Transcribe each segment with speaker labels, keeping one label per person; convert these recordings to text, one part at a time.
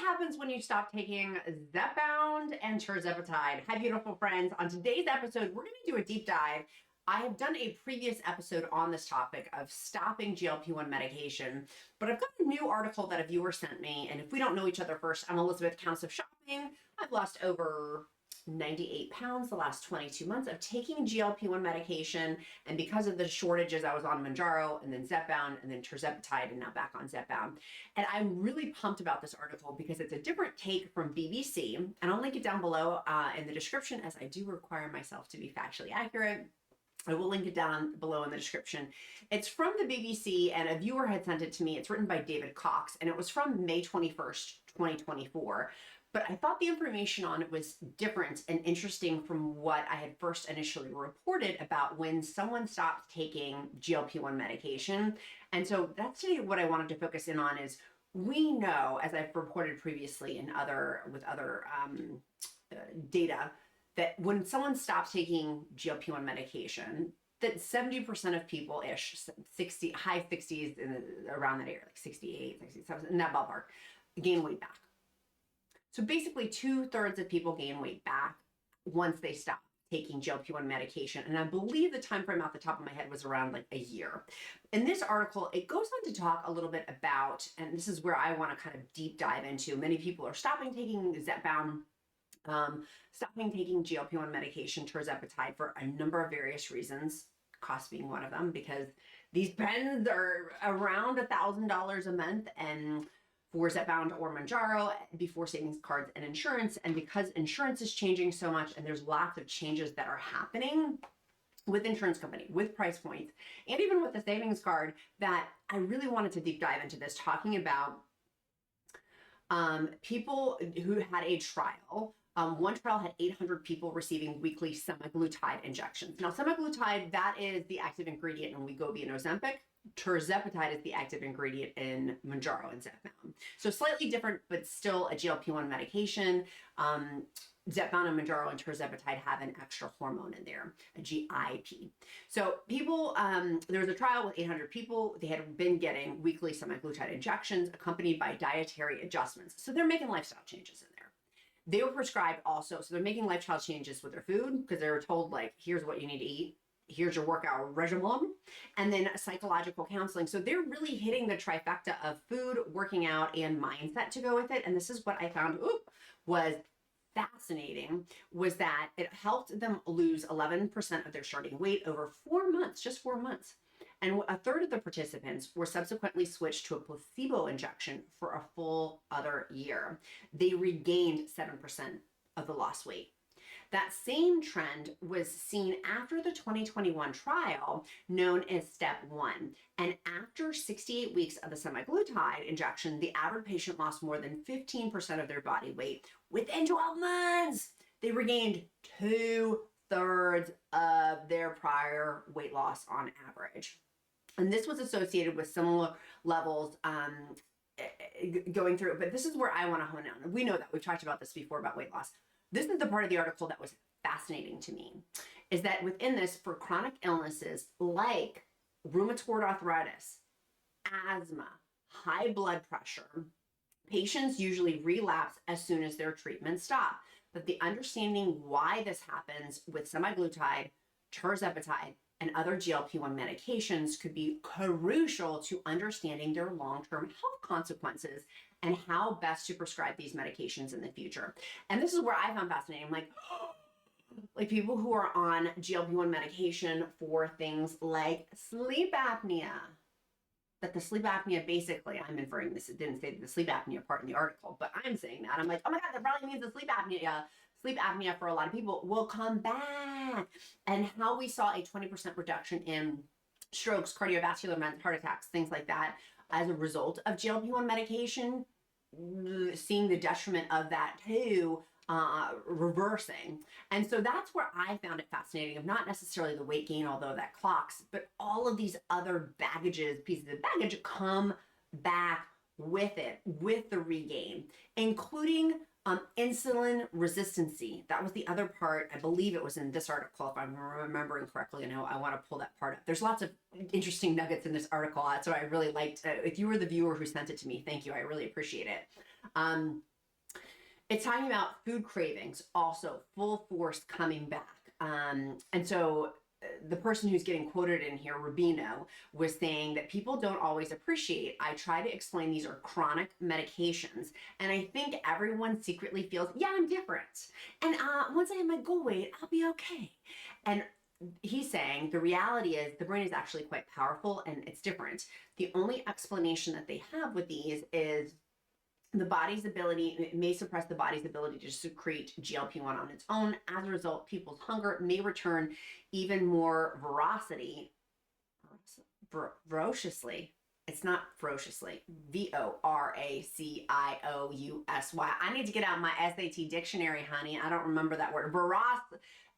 Speaker 1: happens when you stop taking Zepbound and Tirzepatide? Hi, beautiful friends. On today's episode, we're going to do a deep dive. I have done a previous episode on this topic of stopping GLP-1 medication, but I've got a new article that a viewer sent me, and if we don't know each other first, I'm Elizabeth, Countess of Shopping. I've lost over 98 pounds the last 22 months of taking GLP-1 medication, and because of the shortages, I was on Mounjaro and then Zepbound and then Tirzepatide and now back on Zepbound. And I'm really pumped about this article because it's a different take from BBC, and I'll link it down below in the description, as I do require myself to be factually accurate. I will link it down below in the description. It's from the BBC, and a viewer had sent it to me. It's written by David Cox, and it was from May 21st, 2024. But I thought the information on it was different and interesting from what I had first initially reported about when someone stopped taking GLP-1 medication. And so that's today what I wanted to focus in on is, we know, as I've reported previously in with other data, that when someone stops taking GLP-1 medication, that 70% of people-ish, 60, high 60s, around that area, like 68, 67, in that ballpark, gain weight back. So basically 2/3 of people gain weight back once they stop taking GLP-1 medication. And I believe the time frame off the top of my head was around like a year. In this article, it goes on to talk a little bit about, and this is where I want to kind of deep dive into, many people are stopping taking Zepbound, stopping taking GLP-1 medication, Tirzepatide, for a number of various reasons, cost being one of them, because these pens are around $1,000 a month, and for Zepbound or Mounjaro, before savings cards and insurance. And because insurance is changing so much and there's lots of changes that are happening with insurance company, with price points, and even with the savings card, that I really wanted to deep dive into this, talking about people who had a trial. One trial had 800 people receiving weekly semaglutide injections. Now, semaglutide, that is the active ingredient in WEGOVY and Ozempic. Tirzepatide is the active ingredient in Mounjaro and Zepbound. So slightly different, but still a GLP-1 medication. Zepbound and Mounjaro and Tirzepatide have an extra hormone in there, a GIP. So people, there was a trial with 800 people. They had been getting weekly semaglutide injections accompanied by dietary adjustments. So they're making lifestyle changes in there. They were prescribed also, so they're making lifestyle changes with their food, because they were told, like, here's what you need to eat. Here's your workout regimen, and then psychological counseling. So they're really hitting the trifecta of food, working out, and mindset to go with it. And this is what I found was fascinating, was that it helped them lose 11% of their starting weight over 4 months, just 4 months. And a third of the participants were subsequently switched to a placebo injection for a full other year. They regained 7% of the lost weight. That same trend was seen after the 2021 trial known as Step 1. And after 68 weeks of the semaglutide injection, the average patient lost more than 15% of their body weight within 12 months. They regained 2/3 of their prior weight loss on average. And this was associated with similar levels going through it. But this is where I want to hone in on. We know that. We've talked about this before about weight loss. This is the part of the article that was fascinating to me, is that within this, for chronic illnesses like rheumatoid arthritis, asthma, high blood pressure, patients usually relapse as soon as their treatments stop. But the understanding why this happens with semaglutide, Tirzepatide, and other GLP-1 medications could be crucial to understanding their long-term health consequences and how best to prescribe these medications in the future. And this is where I found fascinating. Like people who are on GLP-1 medication for things like sleep apnea. That the sleep apnea, basically, I'm inferring this, it didn't say the sleep apnea part in the article, but I'm saying that. I'm like, oh my God, that probably means the sleep apnea for a lot of people will come back. And how we saw a 20% reduction in strokes, cardiovascular events, heart attacks, things like that, as a result of GLP-1 medication, seeing the detriment of that too, reversing. And so that's where I found it fascinating, of not necessarily the weight gain, although that clocks, but all of these other pieces of baggage come back with it, with the regain, including insulin resistancy. That was the other part. I believe it was in this article, if I'm remembering correctly. I know I want to pull that part up. There's lots of interesting nuggets in this article. So I really liked, if you were the viewer who sent it to me, thank you. I really appreciate it. It's talking about food cravings, also full force coming back. And so the person who's getting quoted in here, Rubino, was saying that people don't always appreciate. I try to explain these are chronic medications, and I think everyone secretly feels, yeah, I'm different. And once I have my goal weight, I'll be okay. And he's saying the reality is the brain is actually quite powerful and it's different. The only explanation that they have with these is the body's ability, it may suppress the body's ability to secrete GLP-1 on its own. As a result, people's hunger may return even more ferociously. It's not ferociously, Voracious. I need to get out my SAT dictionary, honey. I don't remember that word.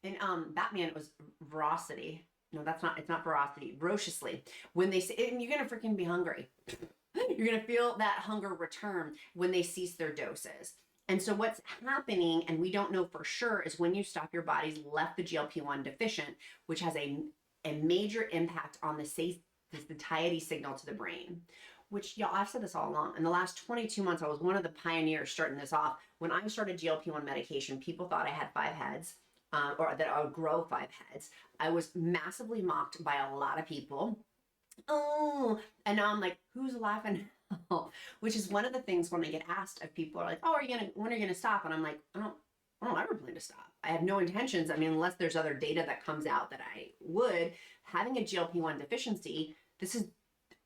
Speaker 1: In Batman, it was veracity. No, that's not, it's not veracity, ferociously. When they say, and you're gonna freaking be hungry. You're going to feel that hunger return when they cease their doses. And so what's happening, and we don't know for sure, is when you stop, your body's left the GLP-1 deficient, which has a major impact on the satiety signal to the brain, which, y'all, I've said this all along. In the last 22 months, I was one of the pioneers starting this off. When I started GLP-1 medication, people thought I had 5 heads, or that I would grow 5 heads. I was massively mocked by a lot of people. Oh, and now I'm like, who's laughing? Which is one of the things when I get asked if people are like, oh, when are you gonna stop? And I'm like, I don't ever plan to stop. I have no intentions. I mean, unless there's other data that comes out that I would. Having a GLP-1 deficiency, this is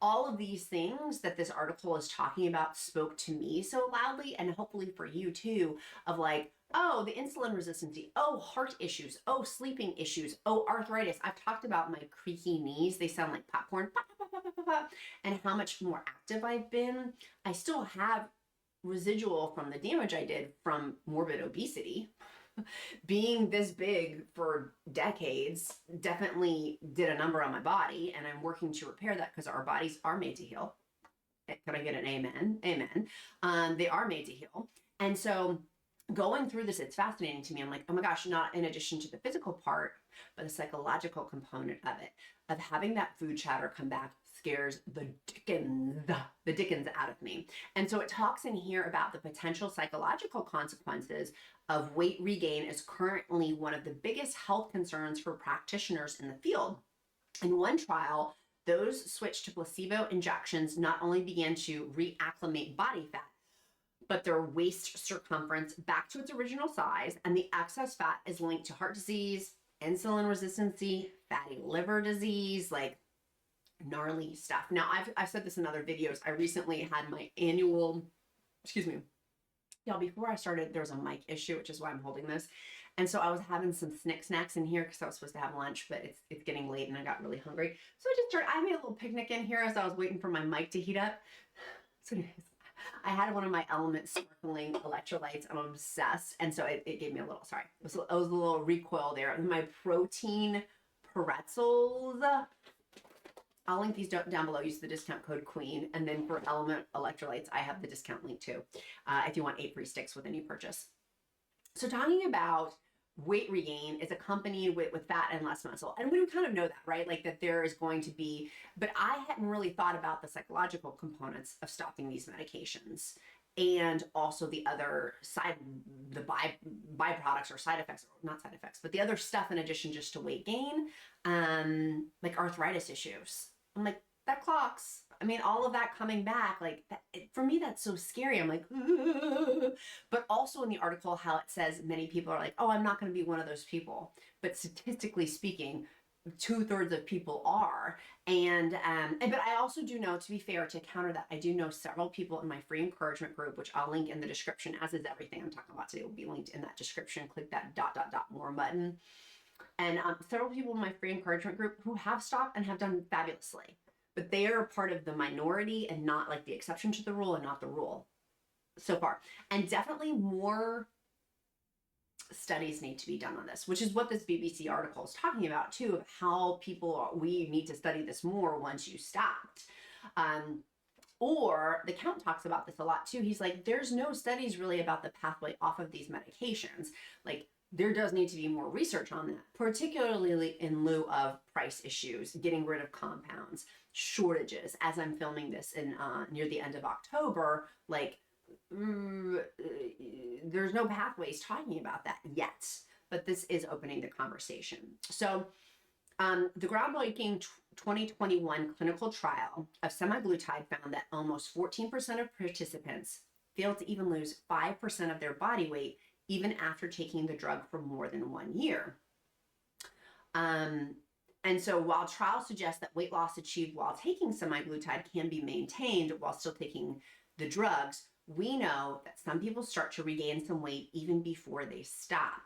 Speaker 1: all of these things that this article is talking about spoke to me so loudly, and hopefully for you too, of like, oh, the insulin resistance, oh, heart issues, oh, sleeping issues, oh, arthritis. I've talked about my creaky knees. They sound like popcorn, pop, pop, pop, pop, pop, and how much more active I've been. I still have residual from the damage I did from morbid obesity. Being this big for decades definitely did a number on my body, and I'm working to repair that because our bodies are made to heal. Can I get an amen? Amen. They are made to heal. And so going through this, it's fascinating to me. I'm like, oh my gosh, not in addition to the physical part, but the psychological component of it, of having that food chatter come back scares the dickens out of me. And so it talks in here about the potential psychological consequences of weight regain is currently one of the biggest health concerns for practitioners in the field. In one trial, those switched to placebo injections not only began to reacclimate body fat, but their waist circumference back to its original size, and the excess fat is linked to heart disease, insulin resistance, fatty liver disease, like gnarly stuff. Now, I've said this in other videos. I recently had my annual, y'all, before I started, there was a mic issue, which is why I'm holding this. And so I was having some snacks in here because I was supposed to have lunch, but it's getting late and I got really hungry. So I made a little picnic in here as I was waiting for my mic to heat up. So anyways, I had one of my LMNT sparkling electrolytes. I'm obsessed. And so it gave me a little, sorry, it was a little recoil there. My protein pretzels. I'll link these down below. Use the discount code QUEEN. And then for LMNT electrolytes, I have the discount link too, if you want 8 free sticks with any purchase. So talking about weight regain is accompanied with fat and less muscle. And we kind of know that, right? Like that there is going to be, but I hadn't really thought about the psychological components of stopping these medications and also the other side, the byproducts or side effects, or not side effects, but the other stuff in addition just to weight gain, like arthritis issues. I'm like, that clocks. I mean, all of that coming back, like that, for me, that's so scary. I'm like, ugh. But also in the article, how it says many people are like, oh, I'm not going to be one of those people. But statistically speaking, 2/3 of people are. But I also do know, to be fair, to counter that, I do know several people in my free encouragement group, which I'll link in the description, as is everything I'm talking about today will be linked in that description. Click that ... more button. And several people in my free encouragement group who have stopped and have done fabulously. But they are part of the minority and not like the exception to the rule and not the rule so far. And definitely more studies need to be done on this, which is what this BBC article is talking about too, of how we need to study this more once you stopped. Or the Count talks about this a lot too. He's like, there's no studies really about the pathway off of these medications. Like, there does need to be more research on that, particularly in lieu of price issues, getting rid of compounds, shortages. As I'm filming this in near the end of October, like the there's no pathways talking about that yet, but this is opening the conversation. So the groundbreaking 2021 clinical trial of semaglutide found that almost 14% of participants failed to even lose 5% of their body weight even after taking the drug for more than 1 year. And so while trials suggest that weight loss achieved while taking semaglutide can be maintained while still taking the drugs, we know that some people start to regain some weight even before they stop.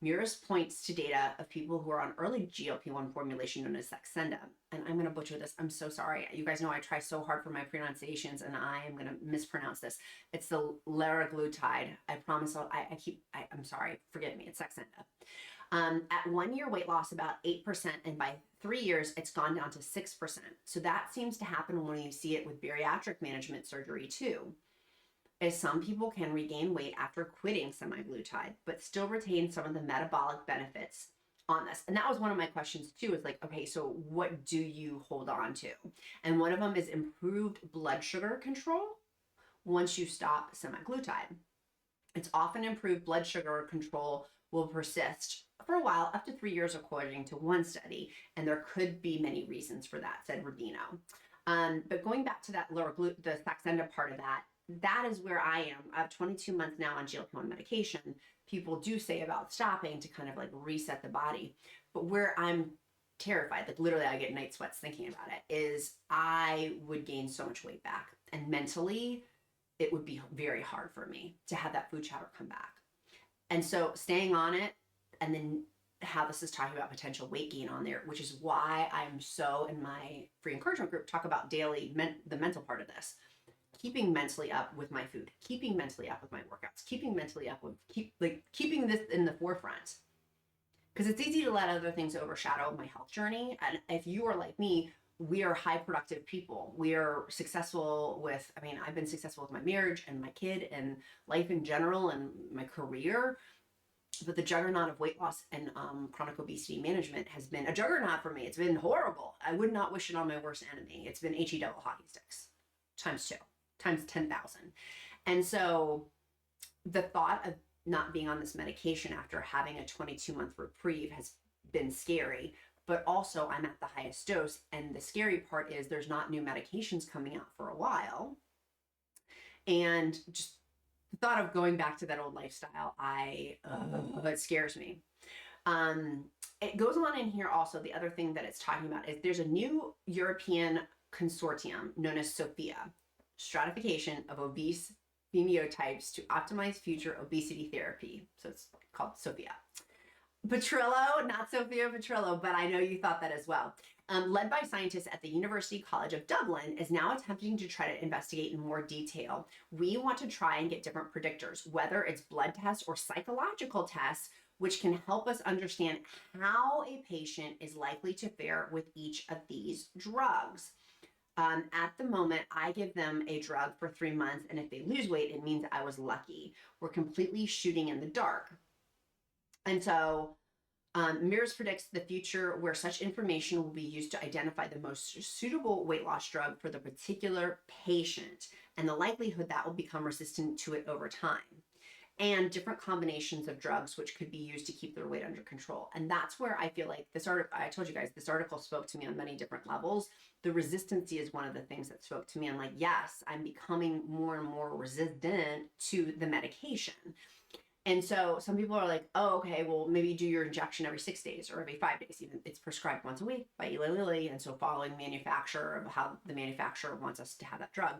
Speaker 1: Mirrors points to data of people who are on early GLP-1 formulation known as Saxenda. And I'm going to butcher this. I'm so sorry. You guys know I try so hard for my pronunciations and I am going to mispronounce this. It's the liraglutide. I promise I'm sorry. Forgive me. It's Saxenda. At 1 year weight loss, about 8%, and by 3 years, it's gone down to 6%. So that seems to happen when you see it with bariatric management surgery too. Is some people can regain weight after quitting semaglutide, but still retain some of the metabolic benefits on this. And that was one of my questions too, is like, okay, so what do you hold on to? And one of them is improved blood sugar control once you stop semaglutide. It's often improved blood sugar control will persist for a while, up to 3 years, according to one study. And there could be many reasons for that, said Rubino. But going back to that the Saxenda part of that, that is where I am. I have 22 months now on GLP-1 medication. People do say about stopping to kind of like reset the body. But where I'm terrified, like literally I get night sweats thinking about it, is I would gain so much weight back. And mentally, it would be very hard for me to have that food chatter come back. And so staying on it, and then how this is talking about potential weight gain on there, which is why I'm so in my free encouragement group talk about daily, the mental part of this. Keeping mentally up with my food, keeping mentally up with my workouts, keeping mentally up with, keeping this in the forefront. Because it's easy to let other things overshadow my health journey. And if you are like me, we are high productive people. We are successful with, I've been successful with my marriage and my kid and life in general and my career. But the juggernaut of weight loss and chronic obesity management has been a juggernaut for me. It's been horrible. I would not wish it on my worst enemy. It's been HE double hockey sticks times 2. Times 10,000. And so the thought of not being on this medication after having a 22-month reprieve has been scary, but also I'm at the highest dose. And the scary part is there's not new medications coming out for a while. And just the thought of going back to that old lifestyle, it scares me. It goes on in here also, the other thing that it's talking about is there's a new European consortium known as SOPHIA, stratification of obese phenotypes to optimize future obesity therapy. So it's called SOPHIA. Petrillo, not Sophia Petrillo, but I know you thought that as well. Led by scientists at the University College of Dublin, is now attempting to try to investigate in more detail. We want to try and get different predictors, whether it's blood tests or psychological tests, which can help us understand how a patient is likely to fare with each of these drugs. At the moment, I give them a drug for 3 months, and if they lose weight, it means I was lucky. We're completely shooting in the dark. And so Mirrors predicts the future where such information will be used to identify the most suitable weight loss drug for the particular patient, and the likelihood that will become resistant to it over time, and different combinations of drugs which could be used to keep their weight under control. And that's where I feel like this article, I told you guys, this article spoke to me on many different levels. The resistancy is one of the things that spoke to me. I'm like, yes, I'm becoming more and more resistant to the medication. And so some people are like, oh, okay, well, maybe do your injection every 6 days or every 5 days. Even it's prescribed once a week by Eli Lilly. And so following manufacturer of how the manufacturer wants us to have that drug.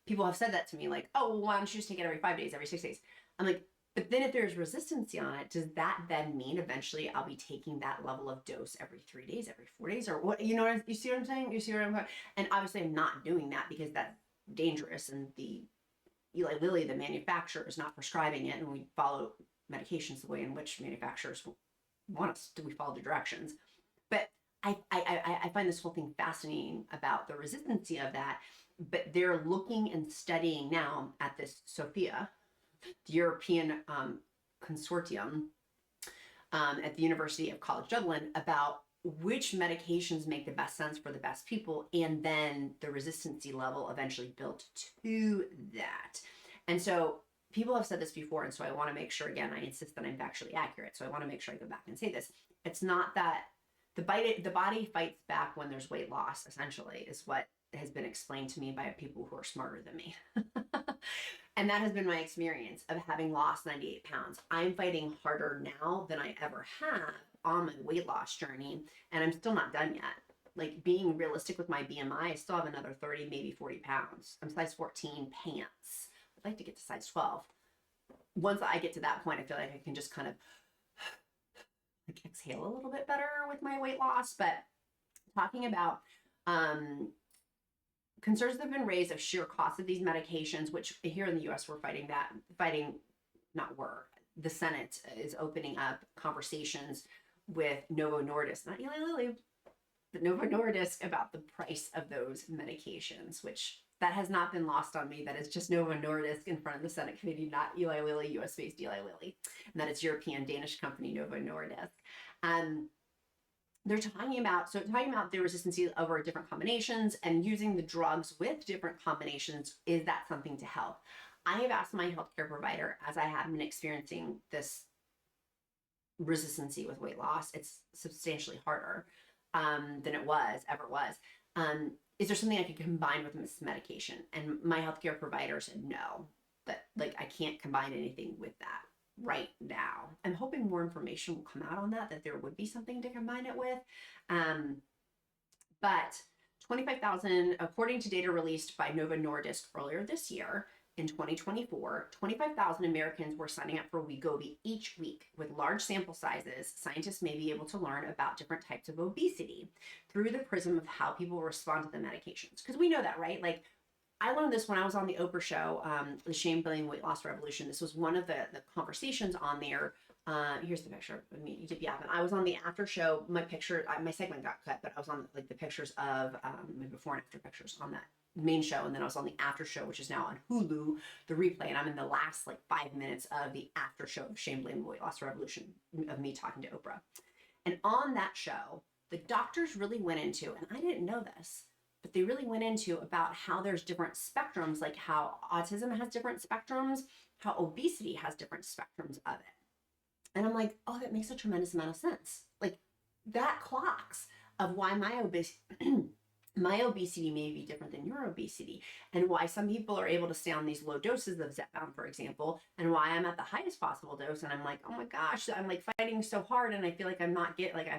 Speaker 1: People have said that to me, like, oh, well, why don't you just take it every 5 days, every 6 days? I'm like, but then if there's resistance on it, does that then mean eventually I'll be taking that level of dose every 3 days, every 4 days, or what? You know, you see what I'm saying? You see what I'm saying? And obviously I'm not doing that because that's dangerous, and the Eli Lilly, the manufacturer, is not prescribing it, and we follow medications the way in which manufacturers want us to. We follow the directions. But I find this whole thing fascinating about the resistancy of that. But they're looking and studying now at this SOPHIA, the European consortium at the University of College Dublin, about which medications make the best sense for the best people, and then the resistancy level eventually built to that. And so people have said this before, and so I want to make sure, again, I insist that I'm factually accurate. So I want to make sure I go back and say this. It's not that the body fights back when there's weight loss, essentially, is what has been explained to me by people who are smarter than me. And that has been my experience of having lost 98 pounds. I'm fighting harder now than I ever have on my weight loss journey, and I'm still not done yet. Like, being realistic with my BMI, I still have another 30, maybe 40 pounds. I'm size 14 pants. I'd like to get to size 12. Once I get to that point, I feel like I can just kind of like exhale a little bit better with my weight loss. But talking about concerns that have been raised of sheer cost of these medications, which here in the US, the Senate is opening up conversations with Novo Nordisk, not Eli Lilly, but Novo Nordisk, about the price of those medications, which that has not been lost on me. That is just Novo Nordisk in front of the Senate committee, not Eli Lilly, US-based Eli Lilly, and that it's European Danish company Novo Nordisk. They're talking about the resistance over different combinations and using the drugs with different combinations. Is that something to help? I have asked my healthcare provider, as I have been experiencing this resistancy with weight loss, it's substantially harder than it ever was. Is there something I could combine with this medication? And my healthcare provider said no, that like I can't combine anything with that right now. I'm hoping more information will come out on that there would be something to combine it with. But 25,000, according to data released by Novo Nordisk earlier this year, in 2024, 25,000 Americans were signing up for Wegovy each week. With large sample sizes, scientists may be able to learn about different types of obesity through the prism of how people respond to the medications. Because we know that, right? Like, I learned this when I was on the Oprah show, the Shame Blame Weight Loss Revolution. This was one of the conversations on there. Here's the picture of me. You did yapping. I was on the after show. My segment got cut, but I was on like the pictures of my before and after pictures on that main show, and then I was on the after show, which is now on Hulu, the replay, and I'm in the last like 5 minutes of the after show of Shame Blame Weight Loss Revolution, of me talking to Oprah. And on that show, the doctors really went into, and I didn't know this, but they really went into about how there's different spectrums, like how autism has different spectrums, how obesity has different spectrums of it. And I'm like, oh, that makes a tremendous amount of sense. Like, that clocks of why my obesity may be different than your obesity, and why some people are able to stay on these low doses of Zepbound, for example, and why I'm at the highest possible dose. And I'm like, oh my gosh, I'm like fighting so hard, and I feel like I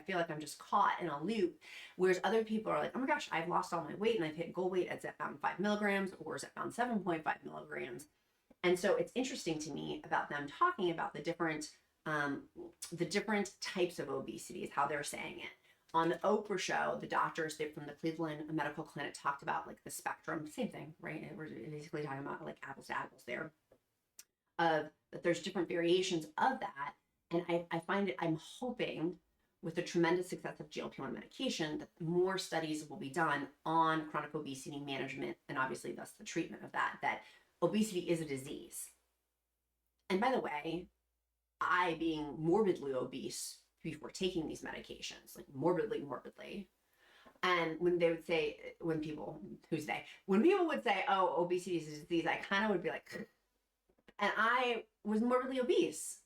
Speaker 1: feel like I'm just caught in a loop. Whereas other people are like, oh my gosh, I've lost all my weight and I've hit goal weight at Zepbound 5 milligrams or Zepbound 7.5 milligrams. And so it's interesting to me about them talking about the different types of obesity, is how they're saying it. On the Oprah show, the doctors from the Cleveland Medical Clinic talked about like the spectrum, same thing, right? And we're basically talking about like apples to apples there, of that there's different variations of that. And I find it, I'm hoping with the tremendous success of GLP-1 medication that more studies will be done on chronic obesity management, and obviously thus the treatment of that obesity is a disease. And by the way, I, being morbidly obese before taking these medications, like morbidly, and when people would say, oh, obesity is a disease, I kind of would be like, and I was morbidly obese.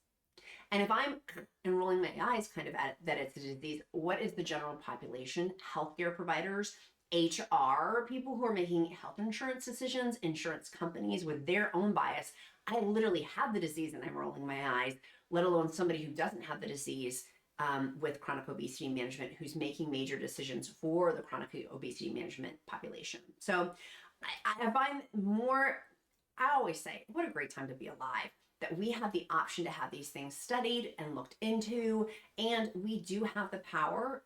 Speaker 1: And if I'm enrolling my eyes kind of at that it's a disease, what is the general population? Healthcare providers, HR, people who are making health insurance decisions, insurance companies with their own bias. I literally have the disease and I'm rolling my eyes, let alone somebody who doesn't have the disease with chronic obesity management, who's making major decisions for the chronic obesity management population. So I find I always say, what a great time to be alive, that we have the option to have these things studied and looked into, and we do have the power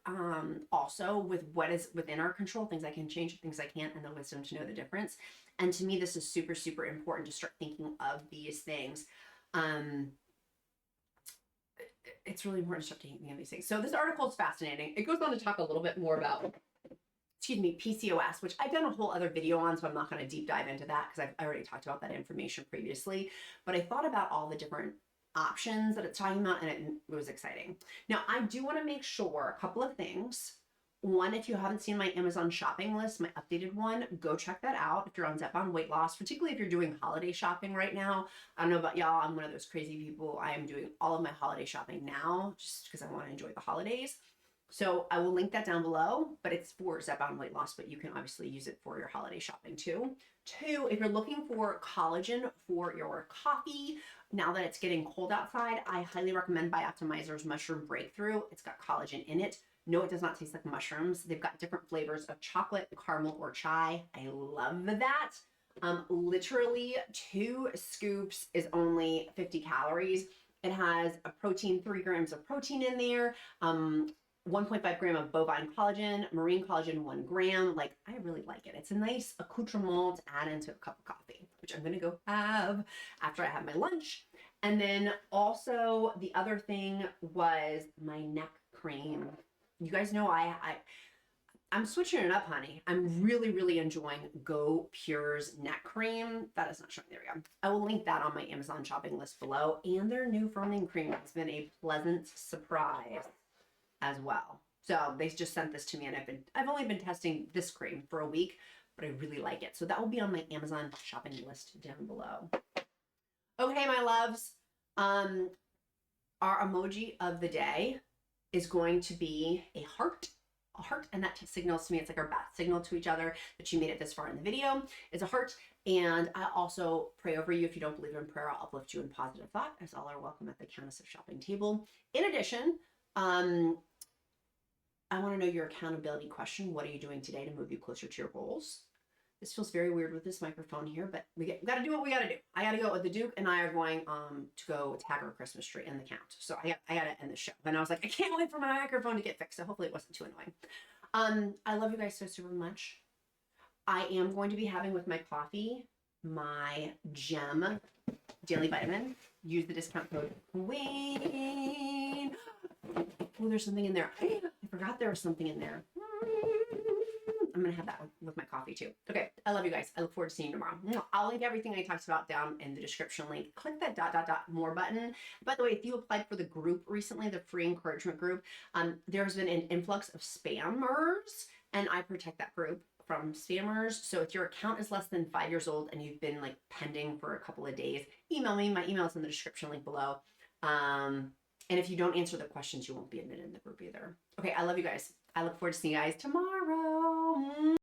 Speaker 1: also with what is within our control, things I can change, things I can't, and the wisdom to know the difference. And to me, this is super, super important to start thinking of these things. It's really important to start thinking of these things. So this article is fascinating. It goes on to talk a little bit more about, PCOS, which I've done a whole other video on, so I'm not going to deep dive into that because I already talked about that information previously. But I thought about all the different options that it's talking about, and it was exciting. Now, I do want to make sure a couple of things One, if you haven't seen my Amazon shopping list, my updated one, go check that out if you're on Zepbound weight loss, particularly if you're doing holiday shopping right now. I don't know about y'all, I'm one of those crazy people. I am doing all of my holiday shopping now just because I want to enjoy the holidays. So I will link that down below, but it's for Zepbound weight loss, but you can obviously use it for your holiday shopping too. Two, if you're looking for collagen for your coffee, now that it's getting cold outside, I highly recommend Bioptimizer's Mushroom Breakthrough. It's got collagen in it. No, it does not taste like mushrooms. They've got different flavors of chocolate, caramel, or chai. I love that. Literally 2 scoops is only 50 calories. It has a protein, 3 grams of protein in there, 1.5 gram of bovine collagen, marine collagen, 1 gram. Like, I really like it. It's a nice accoutrement to add into a cup of coffee, which I'm gonna go have after I have my lunch. And then also the other thing was my neck cream. You guys know I'm switching it up, honey. I'm really enjoying Go Pure's neck cream. That is not showing. There we go. I will link that on my Amazon shopping list below. And their new firming cream has been a pleasant surprise as well. So they just sent this to me, and I've only been testing this cream for a week, but I really like it. So that will be on my Amazon shopping list down below. Okay, my loves. Our emoji of the day is going to be a heart, and that signals to me, it's like our bat signal to each other that you made it this far in the video. It's a heart, and I also pray over you. If you don't believe in prayer, I'll uplift you in positive thought, as all are welcome at the Countess of Shopping table. In addition, I want to know your accountability question. What are you doing today to move you closer to your goals? This feels very weird with this microphone here, but we got to do what we got to do. I got to go. The Duke and I are going to go tag our Christmas tree in the count. So I got to end the show. And I was like, I can't wait for my microphone to get fixed. So hopefully it wasn't too annoying. I love you guys so super much. I am going to be having with my coffee my Gem Daily Vitamin. Use the discount code QUEEN. Oh, there's something in there. I forgot there was something in there. I'm going to have that with my coffee too. Okay. I love you guys. I look forward to seeing you tomorrow. I'll link everything I talked about down in the description link. Click that ... more button. By the way, if you applied for the group recently, the free encouragement group, there's been an influx of spammers, and I protect that group from spammers. So if your account is less than 5 years old and you've been like pending for a couple of days, email me. My email is in the description link below. And if you don't answer the questions, you won't be admitted in the group either. Okay, I love you guys. I look forward to seeing you guys tomorrow.